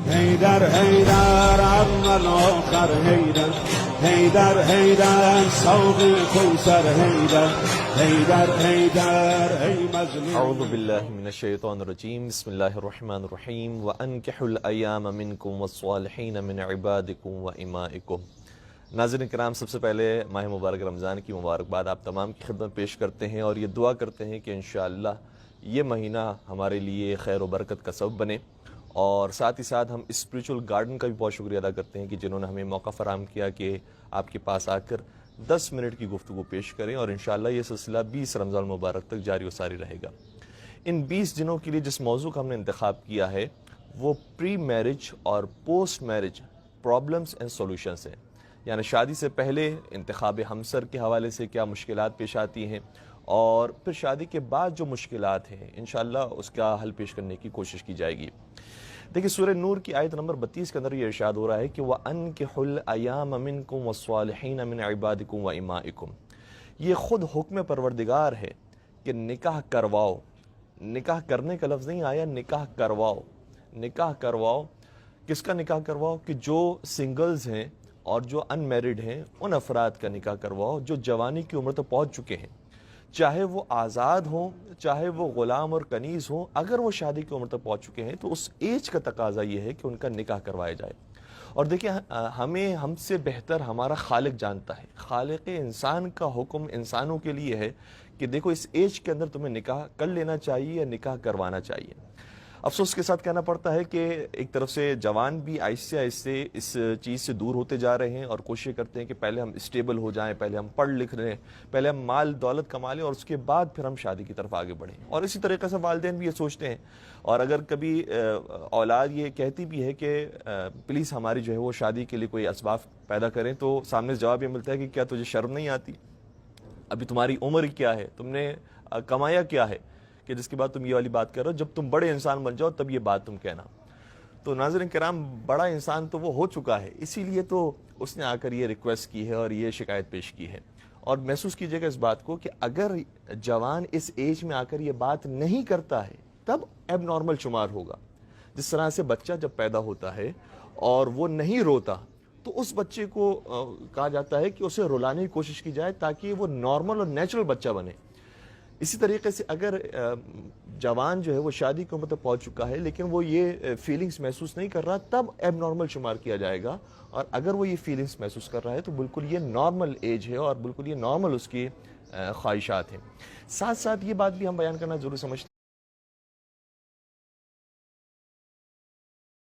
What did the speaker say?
هيدر هيدر عم العقر هيدر هيدر هيدر صوب الكوثر هيدر هيدر هيدر اي مظلوم. اعوذ باللہ من الشیطان الرجیم. بسم اللہ الرحمن الرحیم. وانکحوا الایام منکم والصالحین من عبادکم وامائکم. ناظرین کرام، سب سے پہلے ماہ مبارک رمضان کی مبارکباد آپ تمام کی خدمت پیش کرتے ہیں اور یہ دعا کرتے ہیں کہ انشاءاللہ یہ مہینہ ہمارے لیے خیر و برکت کا سبب بنے، اور ساتھ ہی ساتھ ہم اسپریچول گارڈن کا بھی بہت شکریہ ادا کرتے ہیں کہ جنہوں نے ہمیں موقع فراہم کیا کہ آپ کے پاس آ کر 10 منٹ کی گفتگو پیش کریں، اور انشاءاللہ یہ سلسلہ 20 رمضان المبارک تک جاری و ساری رہے گا۔ ان 20 دنوں کے لیے جس موضوع کا ہم نے انتخاب کیا ہے وہ پری میرج اور post marriage problems and solutions ہیں، یعنی شادی سے پہلے انتخاب ہمسر کے حوالے سے کیا مشکلات پیش آتی ہیں، اور پھر شادی کے بعد جو مشکلات ہیں انشاءاللہ اس کا حل پیش کرنے کی کوشش کی جائے گی۔ دیکھیں، سورہ نور کی آیت نمبر 32 کے اندر یہ ارشاد ہو رہا ہے کہ وَأَنكِحُوا الْأَيَامَ مِنْكُمْ وَالصَّالِحِينَ مِنْ عِبَادِكُمْ وَإِمَائِكُمْ۔ یہ خود حکم پروردگار ہے کہ نکاح کرواؤ۔ نکاح کرنے کا لفظ نہیں آیا، نکاح کرواؤ۔ نکاح کرواؤ، کس کا نکاح کرواؤ؟ کہ جو سنگلز ہیں اور جو ان میرڈ ہیں ان افراد کا نکاح کرواؤ جو جوانی کی عمر تک پہنچ چکے ہیں، چاہے وہ آزاد ہوں، چاہے وہ غلام اور کنیز ہوں، اگر وہ شادی کی عمر تک پہنچ چکے ہیں تو اس ایج کا تقاضا یہ ہے کہ ان کا نکاح کروایا جائے۔ اور دیکھیں، ہم سے بہتر ہمارا خالق جانتا ہے۔ خالق انسان کا حکم انسانوں کے لیے ہے کہ دیکھو اس ایج کے اندر تمہیں نکاح کر لینا چاہیے یا نکاح کروانا چاہیے۔ افسوس کے ساتھ کہنا پڑتا ہے کہ ایک طرف سے جوان بھی آہستہ آہستہ اس چیز سے دور ہوتے جا رہے ہیں اور کوشش کرتے ہیں کہ پہلے ہم اسٹیبل ہو جائیں، پہلے ہم پڑھ لکھ لیں، پہلے ہم مال دولت کما لیں اور اس کے بعد پھر ہم شادی کی طرف آگے بڑھیں۔ اور اسی طریقے سے والدین بھی یہ سوچتے ہیں، اور اگر کبھی اولاد یہ کہتی بھی ہے کہ پلیز ہماری جو ہے وہ شادی کے لیے کوئی اسباب پیدا کریں، تو سامنے سے جواب یہ ملتا ہے کہ کیا تجھے شرم نہیں آتی؟ ابھی تمہاری عمر کیا ہے؟ تم نے کمایا کیا ہے کہ جس کے بعد تم یہ والی بات کر رہے ہو؟ جب تم بڑے انسان بن جاؤ تب یہ بات تم کہنا۔ تو ناظرین کرام، بڑا انسان تو وہ ہو چکا ہے، اسی لیے تو اس نے آ کر یہ ریکویسٹ کی ہے اور یہ شکایت پیش کی ہے۔ اور محسوس کیجئے گا اس بات کو کہ اگر جوان اس ایج میں آ کر یہ بات نہیں کرتا ہے تب ایب نارمل شمار ہوگا۔ جس طرح سے بچہ جب پیدا ہوتا ہے اور وہ نہیں روتا تو اس بچے کو کہا جاتا ہے کہ اسے رلانے کی کوشش کی جائے تاکہ وہ نارمل اور نیچرل بچہ بنے۔ اسی طریقے سے اگر جوان جو ہے وہ شادی کی عمر تک پہنچ چکا ہے لیکن وہ یہ فیلنگز محسوس نہیں کر رہا، تب ایب نارمل شمار کیا جائے گا، اور اگر وہ یہ فیلنگز محسوس کر رہا ہے تو بالکل یہ نارمل ایج ہے اور بالکل یہ نارمل اس کی خواہشات ہیں۔ ساتھ ساتھ یہ بات بھی ہم بیان کرنا ضرور سمجھتے ہیں